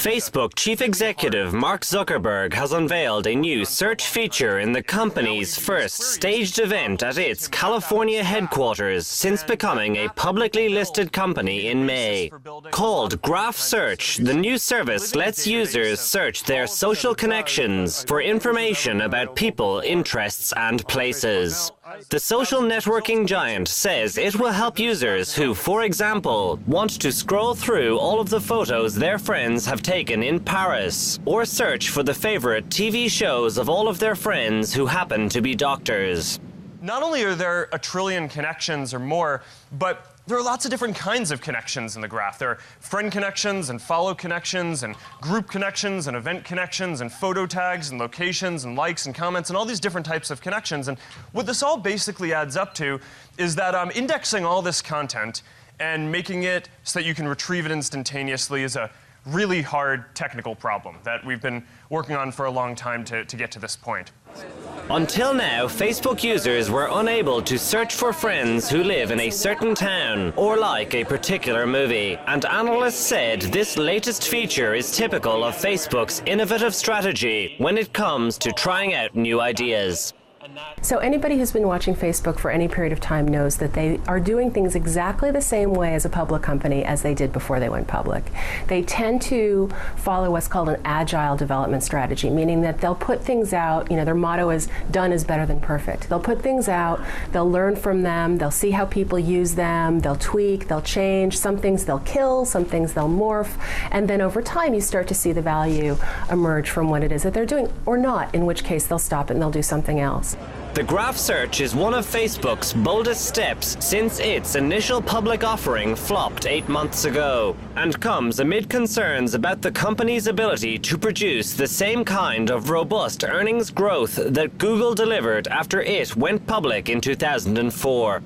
Facebook chief executive Mark Zuckerberg has unveiled a new search feature in the company's first staged event at its California headquarters since becoming a publicly listed company in May. Called Graph Search, the new service lets users search their social connections for information about people, interests, and places. The social networking giant says it will help users who, for example, want to scroll through all of the photos their friends have taken in Paris, or search for the favorite TV shows of all of their friends who happen to be doctors. Not only are there a trillion connections or more, but there are lots of different kinds of connections in the graph. There are friend connections and follow connections and group connections and event connections and photo tags and locations and likes and comments and all these different types of connections. And what this all basically adds up to is that indexing all this content and making it so that you can retrieve it instantaneously is a really hard technical problem that we've been working on for a long time to get to this point. Until now, Facebook users were unable to search for friends who live in a certain town or like a particular movie. And analysts said this latest feature is typical of Facebook's innovative strategy when it comes to trying out new ideas. So anybody who's been watching Facebook for any period of time knows that they are doing things exactly the same way as a public company as they did before they went public. They tend to follow what's called an agile development strategy, meaning that they'll put things out, their motto is done is better than perfect. They'll put things out, they'll learn from them, they'll see how people use them, they'll tweak, they'll change, some things they'll kill, some things they'll morph, and then over time you start to see the value emerge from what it is that they're doing, or not, in which case they'll stop it and they'll do something else. The Graph Search is one of Facebook's boldest steps since its initial public offering flopped 8 months ago, and comes amid concerns about the company's ability to produce the same kind of robust earnings growth that Google delivered after it went public in 2004.